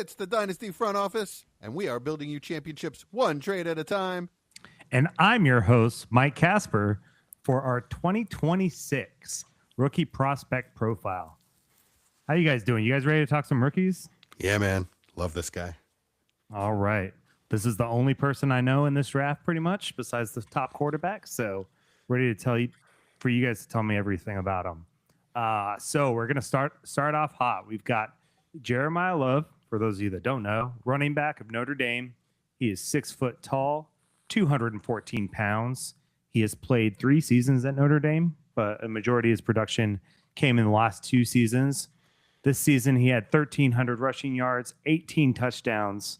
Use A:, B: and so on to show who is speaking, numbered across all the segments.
A: It's the Dynasty front office, and we are building you championships one trade at a time.
B: And I'm your host, Mike Casper, for our 2026 rookie prospect profile. How you guys doing? You guys ready to talk some rookies?
A: Yeah, man. Love this guy.
B: All right. This is the only person I know in this draft, pretty much, besides the top quarterback. So ready to tell you, for you guys to tell me everything about him. So we're going to start off hot. We've got Jeremiyah Love, for those of you that don't know, running back of Notre Dame. He is 6 foot tall, 214 pounds. He has played 3 seasons at Notre Dame, but a majority of his production came in the last 2 seasons. This season, he had 1,300 rushing yards, 18 touchdowns,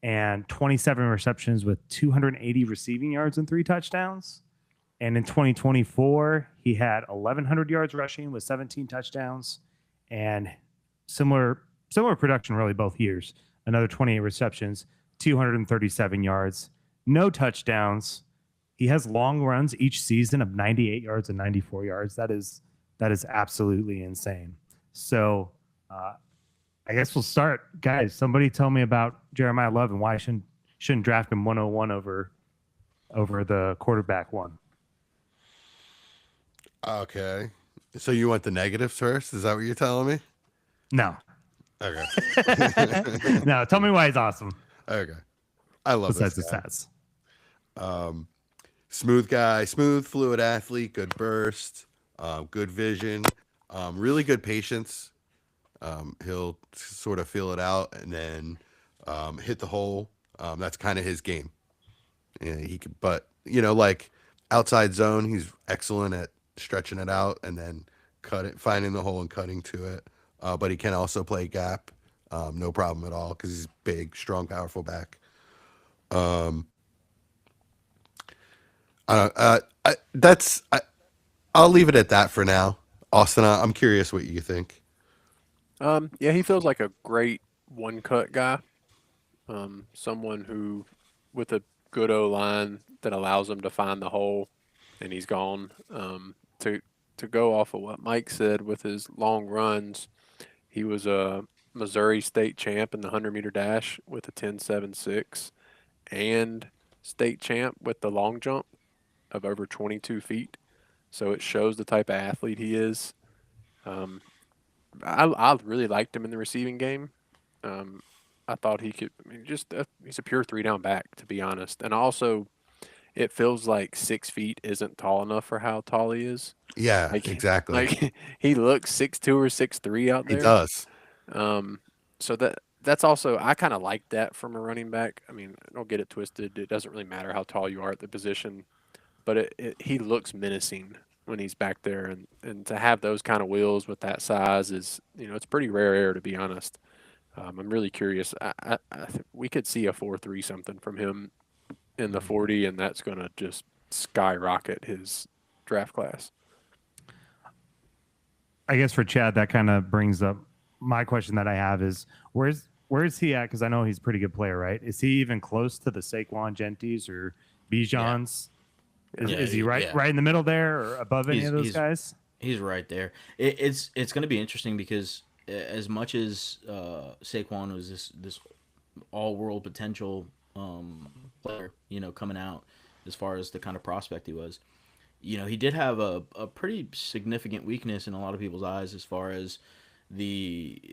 B: and 27 receptions with 280 receiving yards and 3 touchdowns. And in 2024, he had 1,100 yards rushing with 17 touchdowns and similar production really both years. Another 28 receptions, 237 yards, no touchdowns. He has long runs each season of 98 yards and 94 yards. That is absolutely insane. So I guess we'll start. Guys, somebody tell me about Jeremiyah Love and why I shouldn't draft him 101 over the quarterback one.
A: Okay. So you want the negatives first? Is that what you're telling me?
B: No.
A: Okay.
B: No, tell me why he's awesome.
A: Okay. I love
B: besides
A: this guy.
B: the stats.
A: Smooth guy, smooth, fluid athlete, good burst, good vision, really good patience. He'll sort of feel it out and then hit the hole. That's kind of his game. Yeah, he could, but like outside zone, he's excellent at stretching it out and then finding the hole and cutting to it. But he can also play gap, no problem at all because he's big, strong, powerful back. I'll leave it at that for now. Austin, I'm curious what you think.
C: Yeah, he feels like a great one-cut guy. Someone who, with a good O-line that allows him to find the hole, and he's gone. To go off of what Mike said with his long runs, he was a Missouri state champ in the 100-meter dash with a 10.76 and state champ with the long jump of over 22 feet. So it shows the type of athlete he is. I really liked him in the receiving game. I thought he could. I mean, he's a pure 3-down back, to be honest. And also, it feels like 6 feet isn't tall enough for how tall he is.
A: Yeah, exactly.
C: Like he looks 6'2" or 6'3" out there.
A: He does.
C: So that's also, I kind of like that from a running back. I mean, don't get it twisted. It doesn't really matter how tall you are at the position, but he looks menacing when he's back there, and to have those kind of wheels with that size is, it's pretty rare air, to be honest. I'm really curious. I think we could see a 4.3 something from him in the 40, and that's going to just skyrocket his draft class.
B: I guess for Chad, that kind of brings up my question that I have is where's he at? Because I know he's a pretty good player, right? Is he even close to the Saquon Gentis or Bijans? Yeah. Is he right in the middle there or above any of those guys?
D: He's right there. It's going to be interesting because as much as Saquon was this all-world potential player, coming out as far as the kind of prospect he was, he did have a pretty significant weakness in a lot of people's eyes as far as the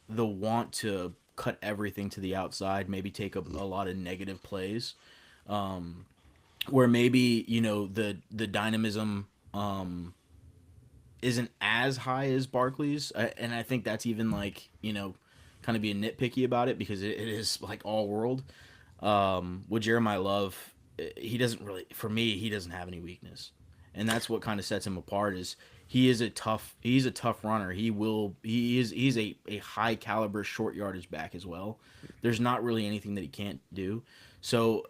D: want to cut everything to the outside, maybe take a lot of negative plays, where maybe the dynamism isn't as high as Barkley's, and I think that's even kind of being nitpicky about it because it is like all world. With Jeremiyah Love, he doesn't have any weakness, and that's what kind of sets him apart. Is he's a tough runner. He's a high caliber short yardage back as well. There's not really anything that he can't do. So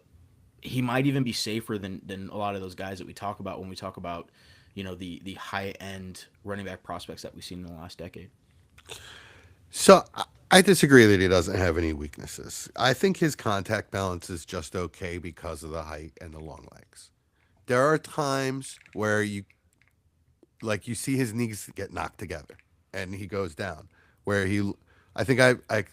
D: he might even be safer than a lot of those guys that we talk about when we talk about the high end running back prospects that we've seen in the last decade.
A: So I disagree that he doesn't have any weaknesses. I think his contact balance is just okay because of the height and the long legs. There are times where you see his knees get knocked together and he goes down. Where I think I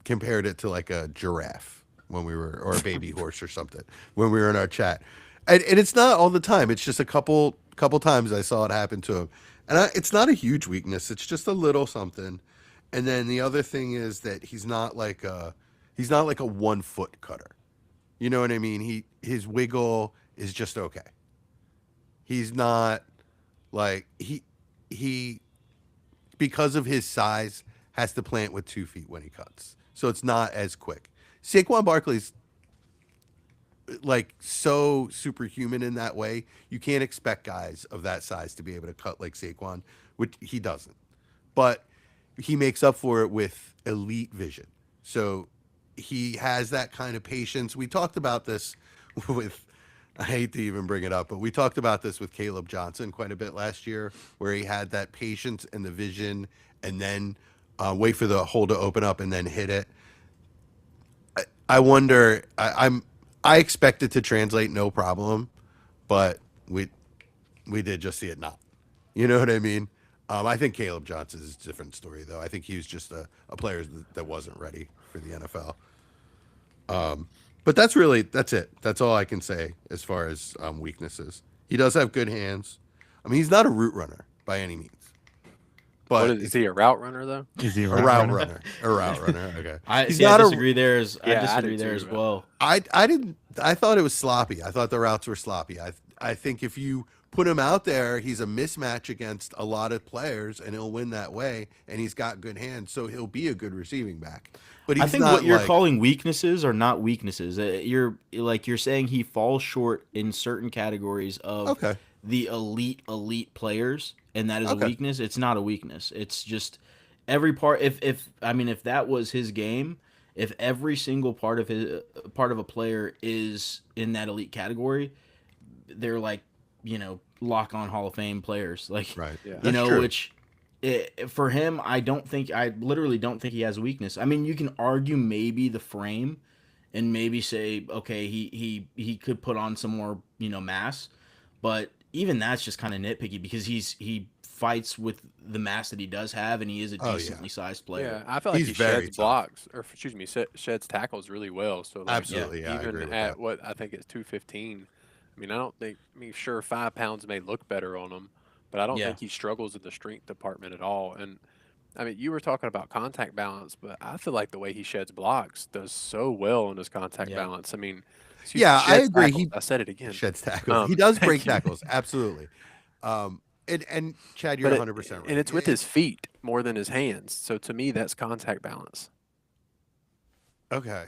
A: compared it to like a giraffe when we were, or a baby horse or something when we were in our chat. And it's not all the time. It's just a couple times I saw it happen to him. And it's not a huge weakness. It's just a little something. And then the other thing is that he's not like a 1 foot cutter. You know what I mean? His wiggle is just okay. He's not like he because of his size has to plant with 2 feet when he cuts. So it's not as quick. Saquon Barkley's like so superhuman in that way. You can't expect guys of that size to be able to cut like Saquon, which he doesn't. But he makes up for it with elite vision. So he has that kind of patience. We talked about this with, I hate to even bring it up, but we talked about this with Caleb Johnson quite a bit last year, where he had that patience and the vision, and then wait for the hole to open up and then hit it. I wonder. I expect it to translate no problem, but we did just see it not. You know what I mean? I think Caleb Johnson is a different story, though. I think he was just a player that wasn't ready for the NFL. But that's it. That's all I can say as far as weaknesses. He does have good hands. I mean, he's not a route runner by any means. But
C: is he a route runner though?
B: Is he
A: a route runner? A route runner. Okay.
D: I
A: He's
D: I
A: not
D: disagree there as
C: Yeah, I
D: I disagree
C: do
D: there
C: too,
D: as
C: man.
D: well.
A: I didn't. I thought it was sloppy. I thought the routes were sloppy. I think if you put him out there, he's a mismatch against a lot of players, and he'll win that way. And he's got good hands, so he'll be a good receiving back. But he's
D: I think
A: not
D: what you're
A: like,
D: calling weaknesses are not weaknesses. You're saying he falls short in certain categories of
A: Okay.
D: the elite players, and that is
A: Okay.
D: a weakness. It's not a weakness. It's just every part. If that was his game, if every single part of a player is in that elite category, they're like lock on Hall of Fame players. Like
A: right.
C: Yeah.
A: That's true.
D: which. For him, I literally don't think he has a weakness. I mean, you can argue maybe the frame, and maybe say, okay, he could put on some more mass, but even that's just kind of nitpicky because he fights with the mass that he does have, and he is a
A: Oh, yeah.
D: decently sized player.
C: Yeah, I feel like
A: He's
C: he
A: very
C: sheds
A: tough.
C: blocks, or excuse me, sheds tackles really well. So like,
A: Absolutely, yeah, I agree
C: even
A: with
C: at
A: that.
C: what I think it's 215. I mean, I don't think. I mean, sure, 5 pounds may look better on him, but I don't
D: Yeah.
C: think he struggles in the strength department at all. And I mean, you were talking about contact balance, but I feel like the way he sheds blocks does so well on his contact
D: Yeah.
C: balance. I mean, excuse me,
A: Yeah, I
C: sheds
A: agree.
C: tackles. I said it again.
A: Sheds tackles. He does
C: thank
A: break
C: you.
A: tackles. Absolutely. And Chad, you're
C: But
A: 100% right.
C: and it's with his feet more than his hands. So to me, that's contact balance.
A: Okay.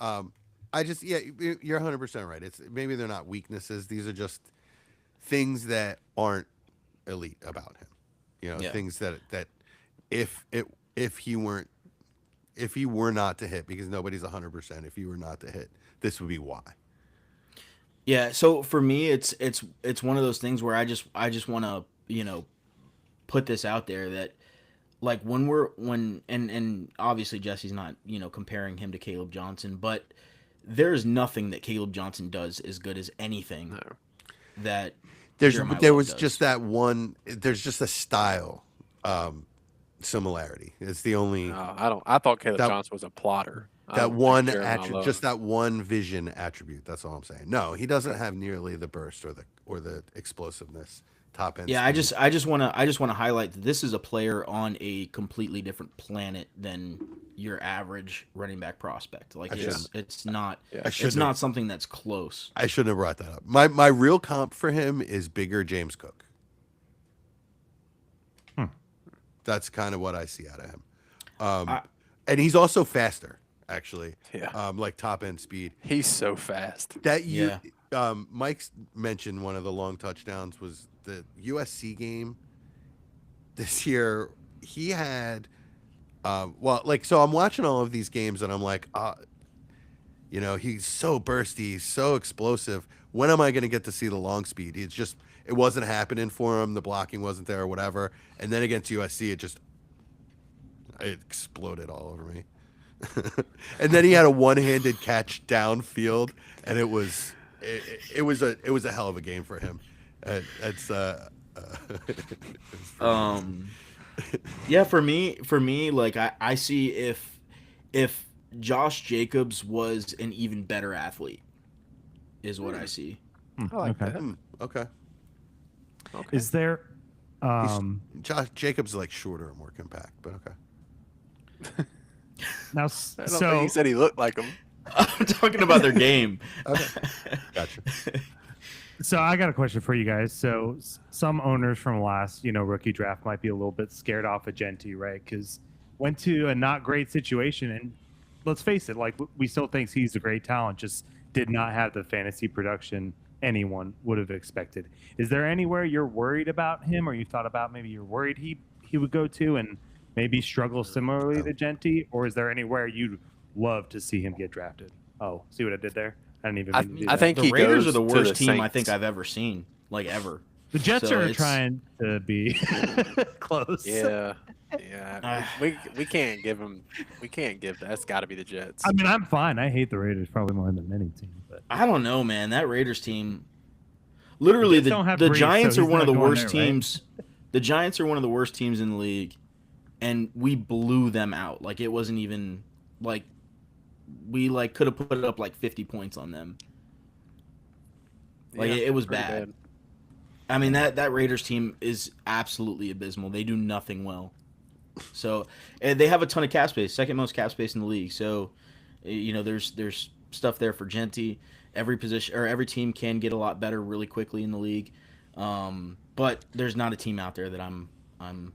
A: I just you're 100% right. It's maybe they're not weaknesses. These are just things that aren't elite about him.
D: Yeah.
A: Things that if he were not to hit, because nobody's 100%, if he were not to hit, this would be why.
D: Yeah, so for me, it's one of those things where I just want to put this out there that like and obviously Jesse's not comparing him to Caleb Johnson, but there's nothing that Caleb Johnson does as good as anything
C: No.
D: that
A: There
D: Love
A: was
D: does.
A: just that one. There's just a style similarity. It's the only
C: I thought Caleb
A: That-
C: Johnson was a plotter. I
A: that
C: don't think
A: one
C: Jeremiah
A: attribute,
C: Love-
A: just that one vision attribute. That's all I'm saying. No, he doesn't have nearly the burst or the explosiveness. Top end.
D: Yeah,
A: speed.
D: I just want to highlight that this is a player on a completely different planet than your average running back prospect. Like it's not
C: Yeah.
A: I
D: it's
A: shouldn't
D: not
A: have-
D: something that's close.
A: I shouldn't have brought that up. My real comp for him is bigger James Cook. That's kind of what I see out of him. And he's also faster, actually.
C: Yeah.
A: Like top end speed.
C: He's so fast.
A: That you, Mike's mentioned one of the long touchdowns was the USC game this year. He had, so I'm watching all of these games and I'm like, he's so bursty, he's so explosive. When am I going to get to see the long speed? It wasn't happening for him. The blocking wasn't there or whatever. And then against USC, it exploded all over me. And then he had a one-handed catch downfield, and it was a hell of a game for him.
D: Yeah, for me, like I see if if Josh Jacobs was an even better athlete, is what I see.
C: I like
B: okay.
C: that.
A: Okay.
C: Okay.
B: Is there?
A: Josh Jacobs is like shorter and more compact, but okay.
B: Now,
C: I don't
B: so
C: think he said he looked like him.
D: I'm talking about their game.
A: Okay. Gotcha.
B: So I got a question for you guys. So some owners from last, rookie draft might be a little bit scared off of Genty, right? Because went to a not great situation, and let's face it, like we still think he's a great talent, just did not have the fantasy production anyone would have expected. Is there anywhere you're worried about him, or you thought about maybe you're worried he would go to and maybe struggle similarly to Genty, or is there anywhere you'd love to see him get drafted? Oh, see what I did there? I didn't even. mean to do
C: I
B: that.
C: think
D: The
C: he
D: Raiders
C: goes
D: are the
C: to
D: worst
C: the
D: team I think
C: Saints.
D: I've ever seen, like ever.
B: The Jets
D: So
B: are
D: it's-
B: trying to be close.
C: Yeah. We can't give him. We can't give. That's got to be the Jets.
B: I mean, I'm fine. I hate the Raiders probably more than any team, but
D: I don't know, man. That Raiders team, literally,
B: Jets don't have
D: the
B: Brees,
D: Giants
B: so
D: are
B: he's
D: one of
B: not
D: the
B: going
D: worst
B: there, right?
D: teams. The Giants are one of the worst teams in the league, and we blew them out. Like it wasn't even like we could have put up like 50 points on them. Like it was
C: pretty
D: bad. I mean that Raiders team is absolutely abysmal. They do nothing well. So and they have a ton of cap space, second most cap space in the league. So there's stuff there for Genty. Every position or every team can get a lot better really quickly in the league. But there's not a team out there that I'm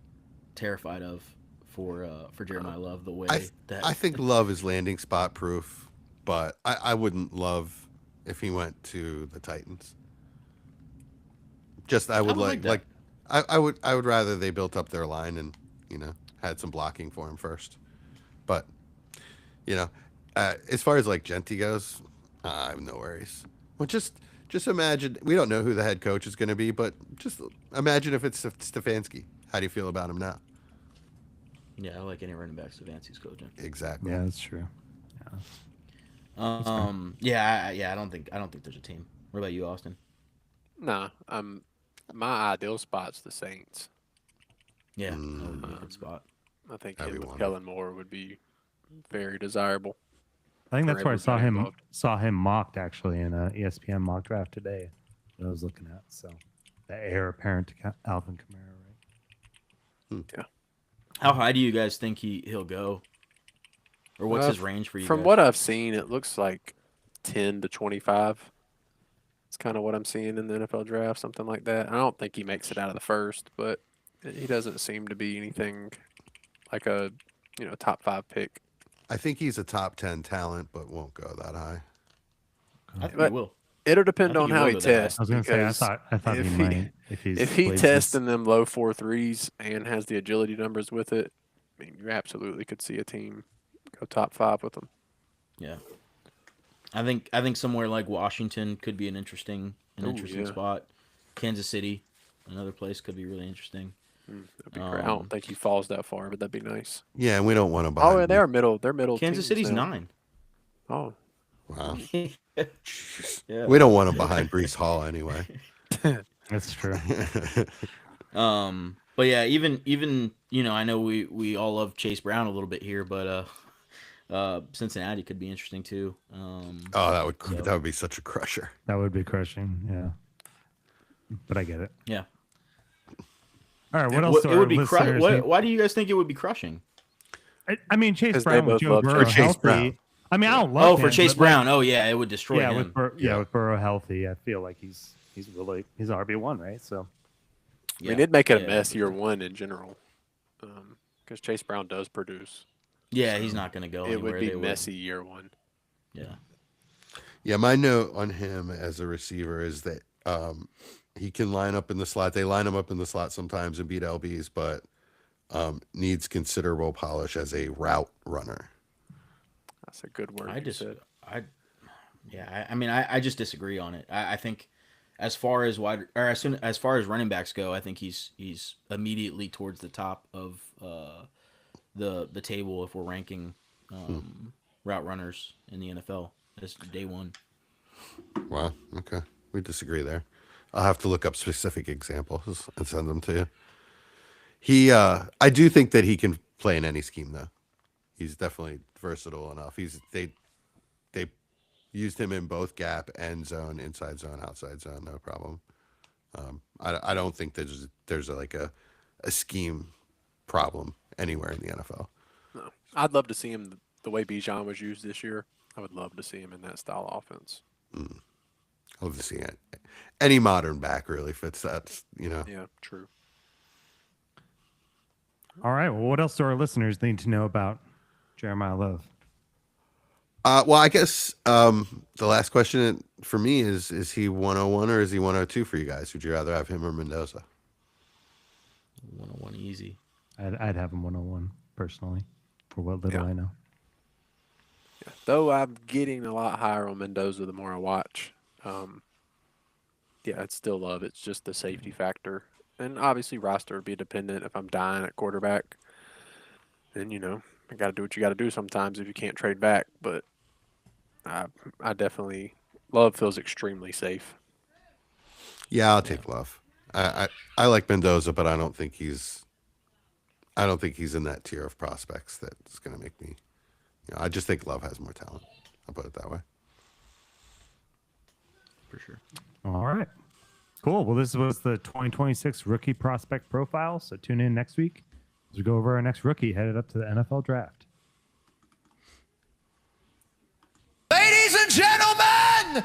D: terrified of for Jeremiah Love the way that
A: I think Love is landing spot proof, but I wouldn't love if he went to the Titans. Just I would
D: would like
A: I would rather they built up their line and had some blocking for him first. But as far as like Genty goes, I have no worries. Well, just imagine, we don't know who the head coach is going to be, but just imagine if it's Stefanski. How do you feel about him now?
D: Yeah, I like any running backs Stefanski's coaching.
A: Exactly.
B: yeah, that's true.
D: I don't think there's a team. What about you, Austin?
C: Nah, my ideal spot's the Saints.
D: Yeah, that would be a good spot.
C: I think
A: That'd
C: him
A: be
C: with
A: wonderful.
C: Kellen Moore would be very desirable.
B: I think that's
C: for
B: where I
C: everybody involved.
B: saw him mocked actually in a ESPN mock draft today. That I was looking at. So the heir apparent to Alvin Kamara, right?
D: How high do you guys think he'll go? Or what's his range for you
C: From
D: guys?
C: what I've seen, it looks like 10 to 25. It's kind of what I'm seeing in the NFL draft, something like that. I don't think he makes it out of the first, but he doesn't seem to be anything like a top 5 pick.
A: I think he's a top 10 talent, but won't go that high.
D: I think
C: But-
D: he will.
C: It'll
D: I
C: depend
D: think
C: on
D: he
C: how
D: will
C: he
D: go that high.
C: tests.
B: I was gonna say
C: because
B: I thought
C: if
B: he
C: he-
B: might
C: if he
B: plays
C: tests
B: this-
C: in them low 4.3s and has the agility numbers with it, I mean, you absolutely could see a team go top 5 with him.
D: Yeah. I think somewhere like Washington could be an interesting
C: yeah.
D: spot. Kansas City, another place, could be really interesting.
C: That'd be great. I don't think he falls that far, but that'd be nice.
A: Yeah, and we don't want to buy.
C: Oh, they're middle. They're middle.
D: Kansas
C: teams
D: City's
C: now.
D: 9.
C: Oh,
A: Wow.
D: Yeah.
A: We don't want him behind Brees Hall anyway.
B: That's true.
D: But yeah, even I know we all love Chase Brown a little bit here, but Cincinnati could be interesting too.
A: Oh, that would be such a crusher.
B: That would be crushing. Yeah, but I get it.
D: Yeah.
B: All right, what else?
D: It
B: do our
D: would be
B: listeners need?
D: why do you guys think it would be crushing?
B: I mean, Chase
C: 'Cause they
B: Brown with
C: both
B: Joe
C: love
B: Burrow
A: Chase
B: healthy.
A: Brown.
B: I mean, I don't love
D: Oh,
B: him,
D: for Chase
B: but, like,
D: Brown. Oh yeah, it would destroy him.
B: with Burrow healthy, I feel like he's really he's RB1, right? So
C: I mean, it'd make it a
D: Yeah.
C: mess year 1 in general, because Chase Brown does produce.
D: Yeah, he's not going to go
C: It
D: anywhere.
C: would be
D: They
C: messy year 1.
D: Yeah.
A: Yeah, my note on him as a receiver is that he can line up in the slot. They line him up in the slot sometimes and beat LBs, but needs considerable polish as a route runner.
C: That's a good word.
D: I
C: you
D: just,
C: said.
D: I mean, I just disagree on it. I think as far as as far as running backs go, I think he's immediately towards the top of the table if we're ranking route runners in the NFL. That's day one.
A: Wow. Okay. We disagree there. I'll have to look up specific examples and send them to you. I do think that he can play in any scheme though. he's definitely versatile enough. They used him in both gap, end zone, inside zone, outside zone, no problem. I don't think there's like a scheme problem anywhere in the NFL.
C: No, I'd love to see him the way Bijan was used this year. I would love to see him in that style of offense.
A: I love to see it. Any modern back really fits that,
C: Yeah, true.
B: All right. Well, what else do our listeners need to know about Jeremiyah Love?
A: Well, I guess the last question for me is he 101 or is he 102 for you guys? Would you rather have him or Mendoza?
D: 101 easy.
B: I'd have him 101 personally, for what little I know.
C: Yeah. Though I'm getting a lot higher on Mendoza the more I watch. Yeah, I'd still love it. It's just the safety factor. And obviously roster would be dependent. If I'm dying at quarterback, then, you got to do what you got to do sometimes if you can't trade back. But I definitely, Love feels extremely safe.
A: Yeah, I'll take Love. I like Mendoza, but I don't think he's in that tier of prospects that's going to make me. I just think Love has more talent. I'll put it that way.
D: For sure.
B: All right. Cool. Well, this was the 2026 rookie prospect profile. So tune in next week as we go over our next rookie headed up to the NFL draft.
E: Ladies and gentlemen,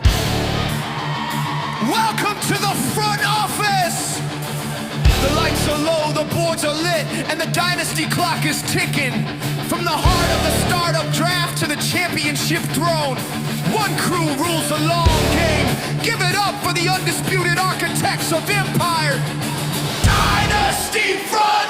E: welcome to the front office. The lights are low, the boards are lit, and the dynasty clock is ticking. From the heart of the startup draft to the championship throne, one crew rules the long game. Give it up for the undisputed architects of empire, Dynasty Front!